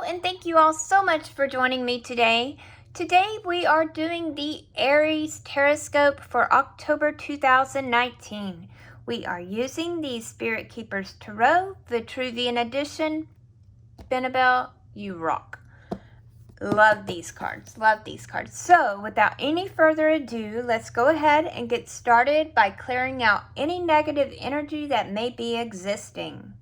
and thank you all so much for joining me today. Today we are doing the Aries TarotScope for October 2019. We are using the Spirit Keepers Tarot, Vitruvian Edition. Benabel, you rock. Love these cards, love these cards. So without any further ado, let's go ahead and get started by clearing out any negative energy that may be existing.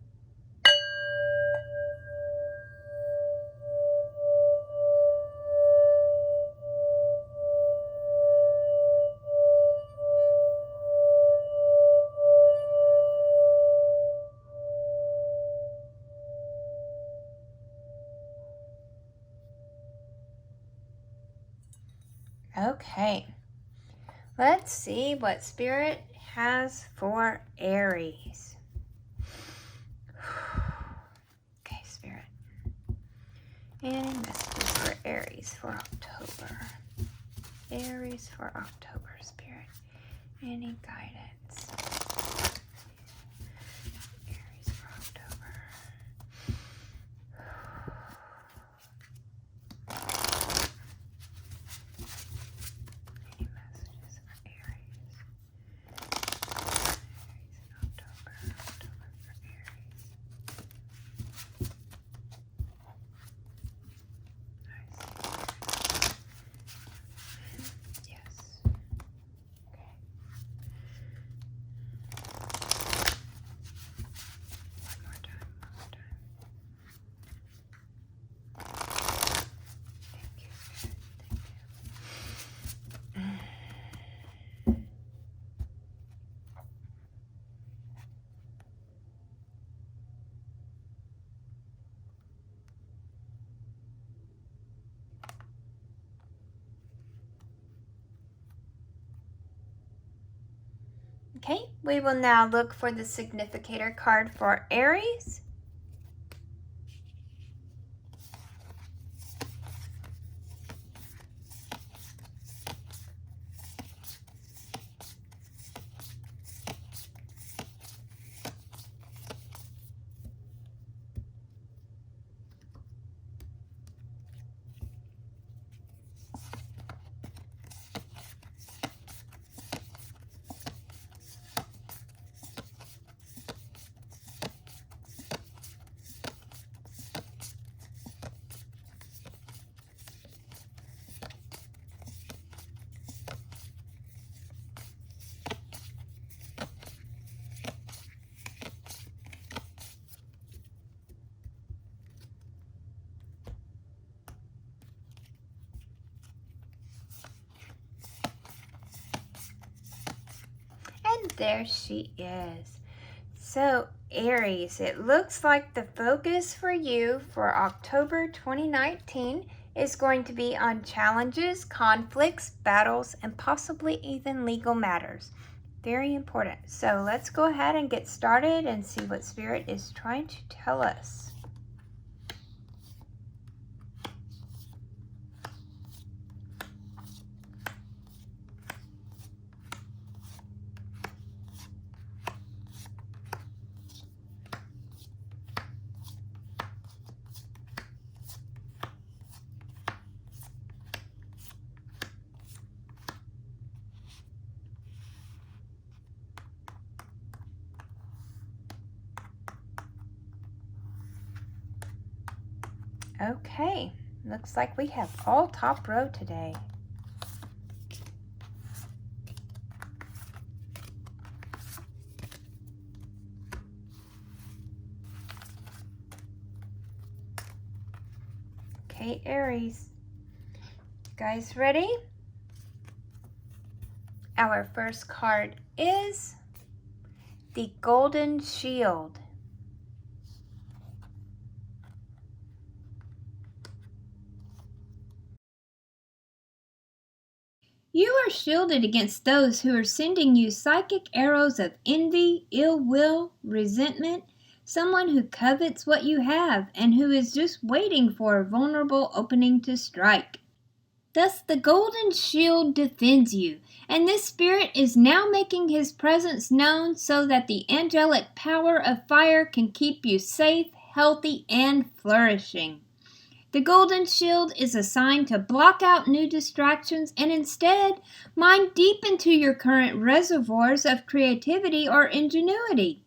Okay, let's see what Spirit has for Aries. Okay, Spirit. Any messages for Aries for October? Aries for October, Spirit. Any guidance? Aries for October. Any messages for Aries? Aries in October. October for Aries. Yes. Okay. One more time. Thank you, Spirit. Thank you. Okay, we will now look for the significator card for Aries. And there she is. So Aries, it looks like the focus for you for October 2019 is going to be on challenges, conflicts, battles, and possibly even legal matters. Very important. So let's go ahead and get started and see what Spirit is trying to tell us. Okay, looks like we have all top row today. Okay, Aries, guys ready? Our first card is the Golden Shield. You are shielded against those who are sending you psychic arrows of envy, ill will, resentment, someone who covets what you have and who is just waiting for a vulnerable opening to strike. Thus the Golden Shield defends you, and this spirit is now making his presence known so that the angelic power of fire can keep you safe, healthy, and flourishing. The golden shield is a sign to block out new distractions and instead mine deep into your current reservoirs of creativity or ingenuity.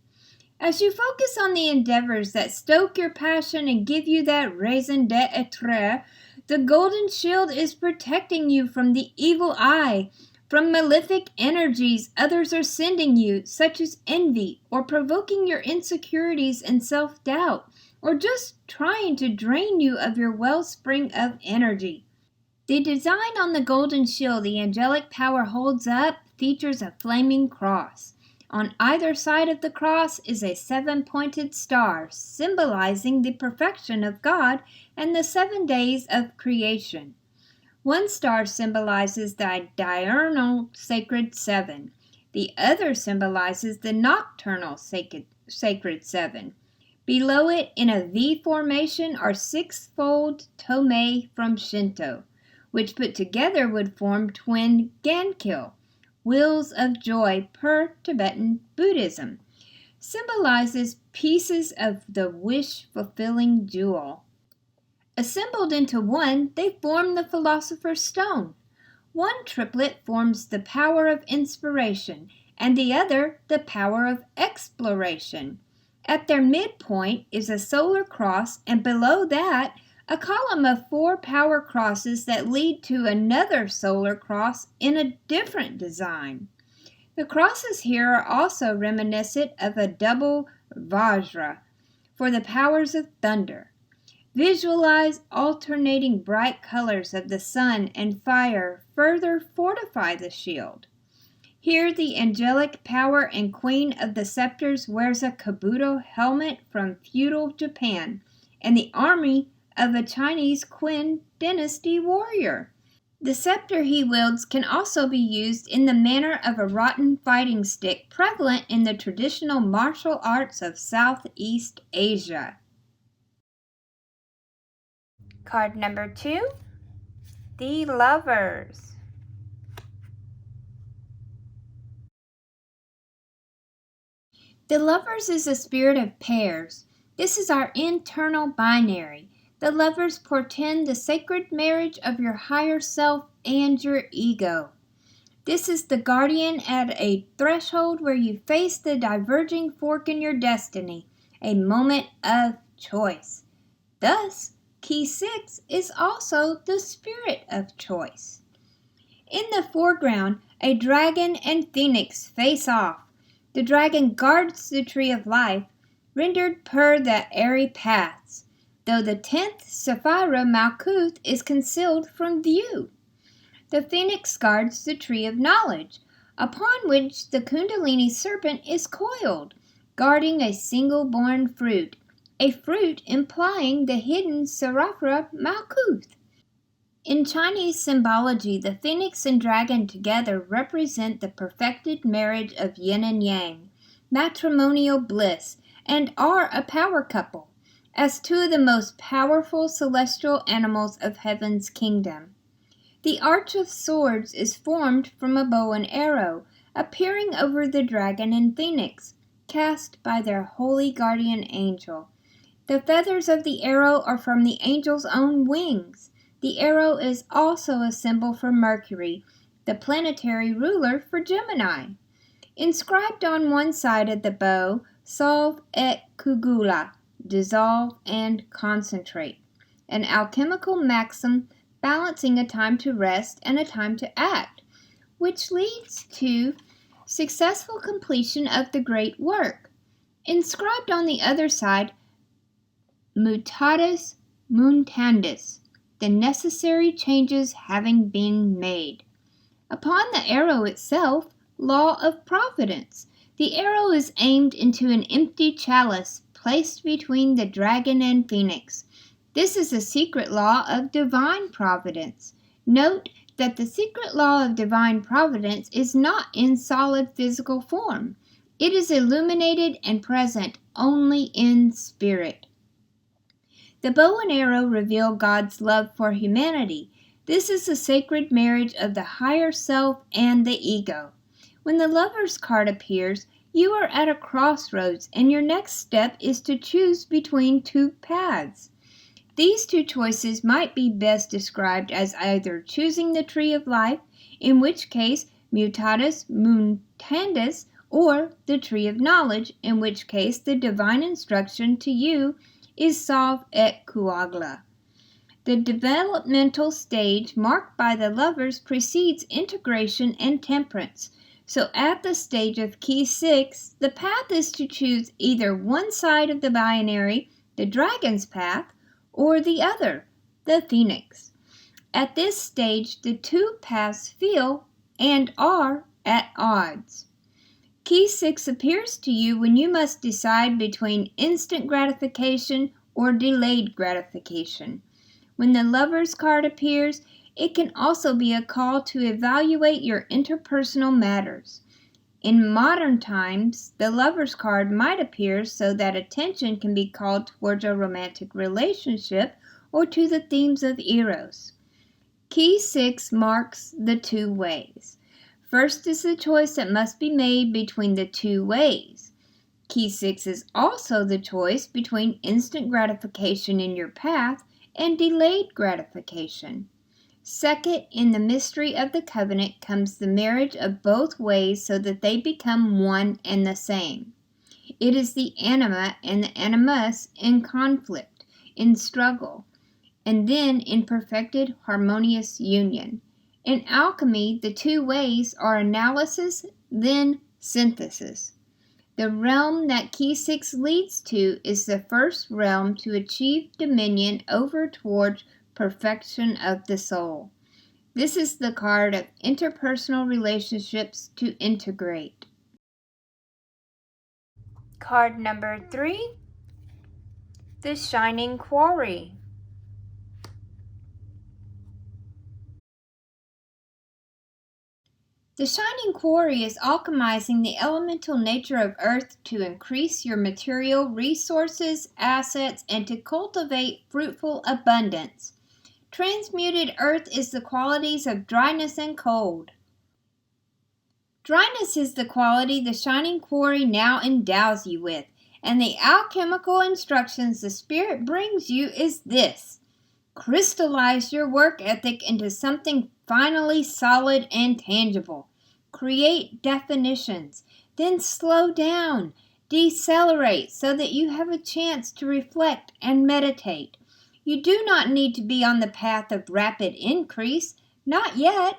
As you focus on the endeavors that stoke your passion and give you that raison d'etre, the golden shield is protecting you from the evil eye, from malefic energies others are sending you, such as envy, or provoking your insecurities and self-doubt, or just trying to drain you of your wellspring of energy. The design on the golden shield the angelic power holds up features a flaming cross. On either side of the cross is a 7-pointed star, symbolizing the perfection of God and the 7 days of creation. One star symbolizes the diurnal sacred 7. The other symbolizes the nocturnal sacred 7. Below it, in a V formation, are 6-fold tomei from Shinto, which put together would form twin Gankil, wheels of joy per Tibetan Buddhism. Symbolizes pieces of the wish-fulfilling jewel. Assembled into one, they form the Philosopher's Stone. One triplet forms the power of inspiration, and the other the power of exploration. At their midpoint is a solar cross, and below that, a column of 4 power crosses that lead to another solar cross in a different design. The crosses here are also reminiscent of a double Vajra for the powers of thunder. Visualize alternating bright colors of the sun and fire further fortify the shield. Here the angelic power and queen of the scepters wears a kabuto helmet from feudal Japan and the army of a Chinese Qin dynasty warrior. The scepter he wields can also be used in the manner of a rotten fighting stick prevalent in the traditional martial arts of Southeast Asia. Card number 2, the Lovers. The Lovers is a spirit of pairs. This is our internal binary. The Lovers portend the sacred marriage of your higher self and your ego. This is the guardian at a threshold where you face the diverging fork in your destiny, a moment of choice. Thus, Key 6 is also the spirit of choice. In the foreground, a dragon and phoenix face off. The dragon guards the tree of life, rendered per the airy paths, though the 10th Sephira Malkuth is concealed from view. The phoenix guards the tree of knowledge, upon which the Kundalini serpent is coiled, guarding a single-born fruit, a fruit implying the hidden Sephira Malkuth. In Chinese symbology, the phoenix and dragon together represent the perfected marriage of yin and yang, matrimonial bliss, and are a power couple, as 2 of the most powerful celestial animals of heaven's kingdom. The Arch of Swords is formed from a bow and arrow, appearing over the dragon and phoenix, cast by their holy guardian angel. The feathers of the arrow are from the angel's own wings. The arrow is also a symbol for Mercury, the planetary ruler for Gemini. Inscribed on one side of the bow, Solve et Kugula, dissolve and concentrate, an alchemical maxim balancing a time to rest and a time to act, which leads to successful completion of the great work. Inscribed on the other side, Mutatis Mutandis, the necessary changes having been made. Upon the arrow itself, law of providence. The arrow is aimed into an empty chalice placed between the dragon and phoenix. This is a secret law of divine providence. Note that the secret law of divine providence is not in solid physical form. It is illuminated and present only in spirit. The bow and arrow reveal God's love for humanity. This is the sacred marriage of the higher self and the ego. When the Lover's card appears, you are at a crossroads and your next step is to choose between 2 paths. These two choices might be best described as either choosing the tree of life, in which case mutatis mutandis, or the tree of knowledge, in which case the divine instruction to you is solve et coagula. The developmental stage marked by the lovers precedes integration and temperance. So at the stage of key 6, the path is to choose either one side of the binary, the dragon's path, or the other, the phoenix. At this stage, the two paths feel and are at odds. Key 6 appears to you when you must decide between instant gratification or delayed gratification. When the Lover's card appears, it can also be a call to evaluate your interpersonal matters. In modern times, the Lover's card might appear so that attention can be called towards a romantic relationship or to the themes of Eros. Key 6 marks the two ways. First is the choice that must be made between the two ways. Key 6 is also the choice between instant gratification in your path and delayed gratification. Second, in the mystery of the covenant comes the marriage of both ways so that they become one and the same. It is the anima and the animus in conflict, in struggle, and then in perfected harmonious union. In alchemy, the two ways are analysis, then synthesis. The realm that key 6 leads to is the first realm to achieve dominion over towards perfection of the soul. This is the card of interpersonal relationships to integrate. Card number 3, the Shining Quarry. The Shining Quarry is alchemizing the elemental nature of earth to increase your material resources, assets, and to cultivate fruitful abundance. Transmuted earth is the qualities of dryness and cold. Dryness is the quality the Shining Quarry now endows you with, and the alchemical instructions the Spirit brings you is this: crystallize your work ethic into something finally solid and tangible. Create definitions, then slow down, decelerate so that you have a chance to reflect and meditate. You do not need to be on the path of rapid increase, not yet.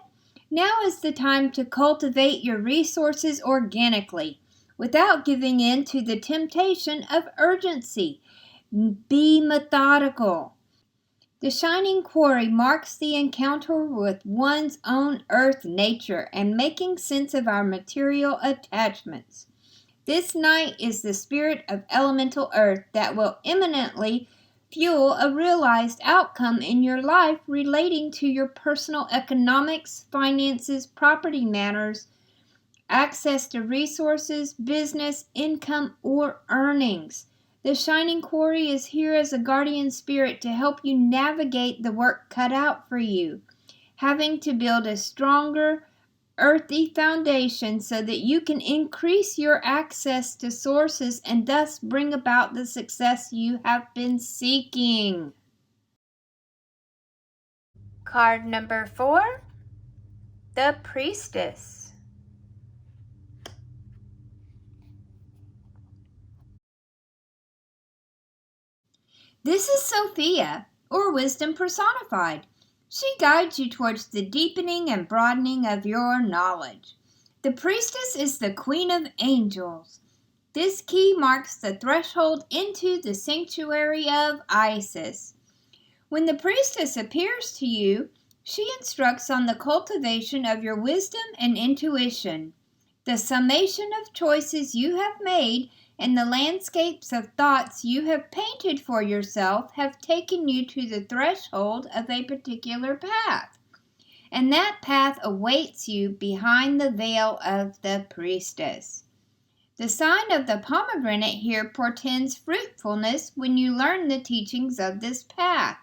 Now is the time to cultivate your resources organically, without giving in to the temptation of urgency. Be methodical. The Shining Quarry marks the encounter with one's own earth nature and making sense of our material attachments. This night is the spirit of elemental earth that will imminently fuel a realized outcome in your life relating to your personal economics, finances, property matters, access to resources, business, income, or earnings. The Shining Quarry is here as a guardian spirit to help you navigate the work cut out for you, having to build a stronger, earthy foundation so that you can increase your access to sources and thus bring about the success you have been seeking. Card number 4, the Priestess. This is Sophia, or wisdom personified. She guides you towards the deepening and broadening of your knowledge. The priestess is the queen of angels. This key marks the threshold into the sanctuary of Isis. When the priestess appears to you, she instructs on the cultivation of your wisdom and intuition. The summation of choices you have made and the landscapes of thoughts you have painted for yourself have taken you to the threshold of a particular path. And that path awaits you behind the veil of the priestess. The sign of the pomegranate here portends fruitfulness when you learn the teachings of this path.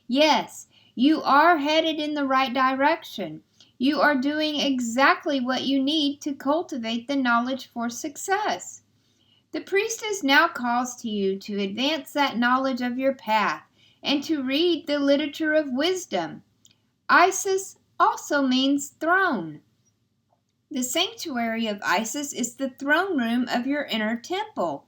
Yes, you are headed in the right direction. You are doing exactly what you need to cultivate the knowledge for success. The priestess now calls to you to advance that knowledge of your path and to read the literature of wisdom. Isis also means throne. The sanctuary of Isis is the throne room of your inner temple.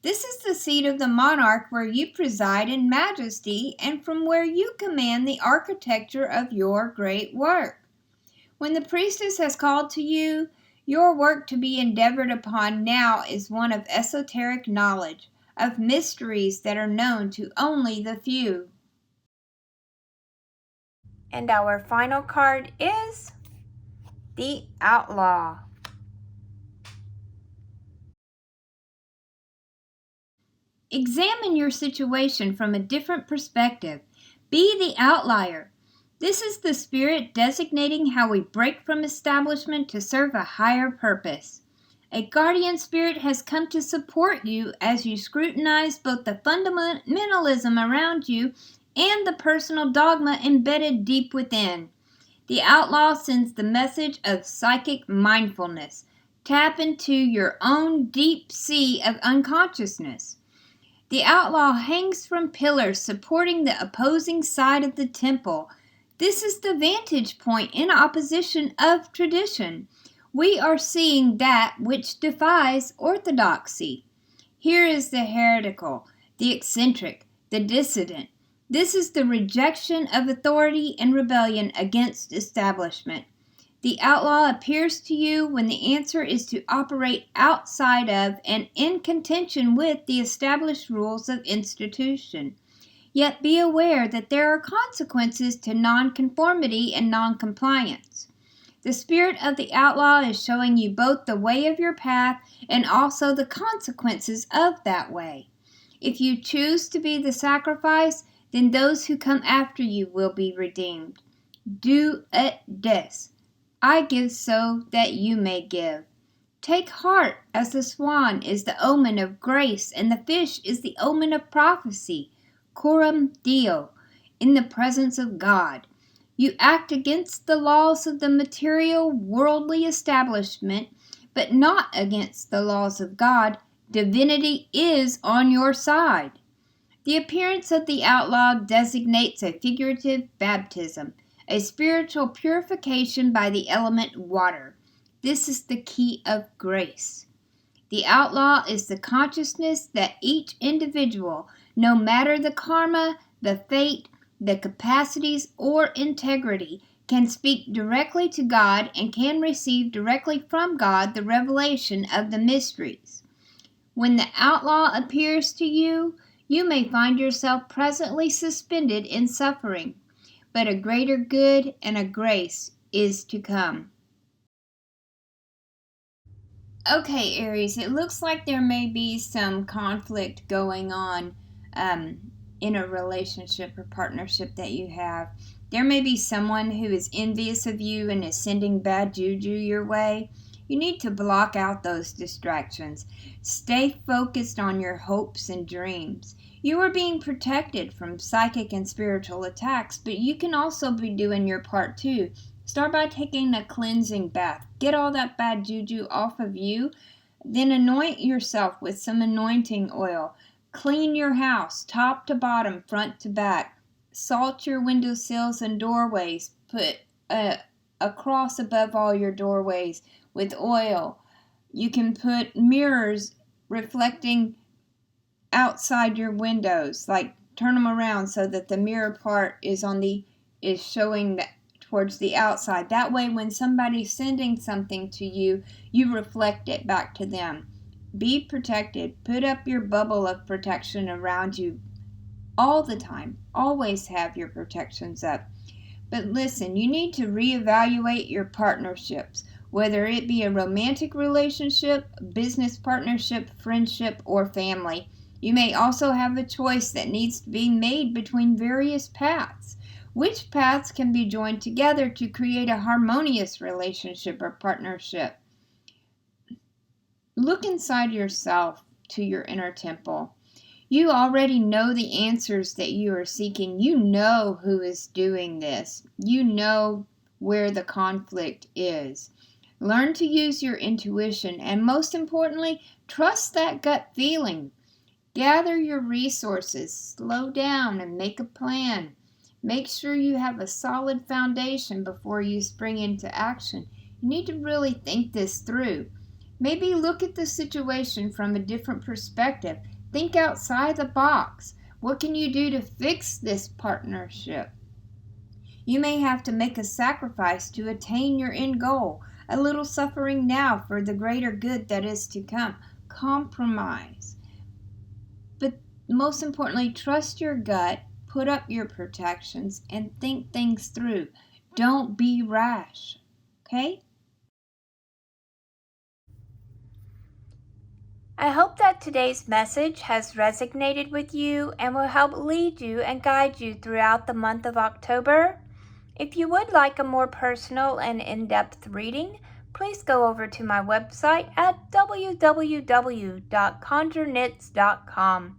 This is the seat of the monarch where you preside in majesty and from where you command the architecture of your great work. When the priestess has called to you, your work to be endeavored upon now is one of esoteric knowledge, of mysteries that are known to only the few. And our final card is the Outlaw. Examine your situation from a different perspective. Be the outlier. This is the spirit designating how we break from establishment to serve a higher purpose. A guardian spirit has come to support you as you scrutinize both the fundamentalism around you and the personal dogma embedded deep within. The outlaw sends the message of psychic mindfulness. Tap into your own deep sea of unconsciousness. The outlaw hangs from pillars supporting the opposing side of the temple. This is the vantage point in opposition of tradition. We are seeing that which defies orthodoxy. Here is the heretical, the eccentric, the dissident. This is the rejection of authority and rebellion against establishment. The outlaw appears to you when the answer is to operate outside of and in contention with the established rules of institution. Yet be aware that there are consequences to nonconformity and noncompliance. The spirit of the outlaw is showing you both the way of your path and also the consequences of that way. If you choose to be the sacrifice, then those who come after you will be redeemed. Do et des. I give so that you may give. Take heart, as the swan is the omen of grace, and the fish is the omen of prophecy. Coram Deo, in the presence of God. You act against the laws of the material, worldly establishment, but not against the laws of God. Divinity is on your side. The appearance of the outlaw designates a figurative baptism, a spiritual purification by the element water. This is the key of grace. The outlaw is the consciousness that each individual, no matter the karma, the fate, the capacities, or integrity, can speak directly to God and can receive directly from God the revelation of the mysteries. When the outlaw appears to you, you may find yourself presently suspended in suffering, but a greater good and a grace is to come. Okay, Aries, it looks like there may be some conflict going on in a relationship or partnership that you have. There may be someone who is envious of you and is sending bad juju your way. You need to block out those distractions. Stay focused on your hopes and dreams. You are being protected from psychic and spiritual attacks, but you can also be doing your part too. Start by taking a cleansing bath. Get all that bad juju off of you. Then anoint yourself with some anointing oil. Clean your house, top to bottom, front to back. Salt your windowsills and doorways. Put a cross above all your doorways with oil. You can put mirrors reflecting outside your windows, like turn them around so that the mirror part is showing towards the outside. That way when somebody's sending something to you, you reflect it back to them. Be protected. Put up your bubble of protection around you all the time. Always have your protections up. But listen, you need to reevaluate your partnerships, whether it be a romantic relationship, business partnership, friendship, or family. You may also have a choice that needs to be made between various paths. Which paths can be joined together to create a harmonious relationship or partnership? Look inside yourself to your inner temple. You already know the answers that you are seeking. You know who is doing this. You know where the conflict is. Learn to use your intuition and, most importantly, trust that gut feeling. Gather your resources, slow down, and make a plan. Make sure you have a solid foundation before you spring into action. You need to really think this through. Maybe look at the situation from a different perspective. Think outside the box. What can you do to fix this partnership? You may have to make a sacrifice to attain your end goal. A little suffering now for the greater good that is to come. Compromise. But most importantly, trust your gut, put up your protections, and think things through. Don't be rash. Okay? I hope that today's message has resonated with you and will help lead you and guide you throughout the month of October. If you would like a more personal and in-depth reading, please go over to my website at www.conjureknits.com.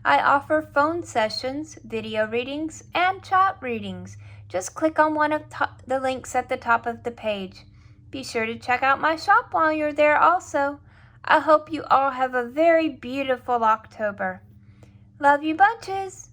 I offer phone sessions, video readings, and chat readings. Just click on one of the links at the top of the page. Be sure to check out my shop while you're there also. I hope you all have a very beautiful October. Love you bunches!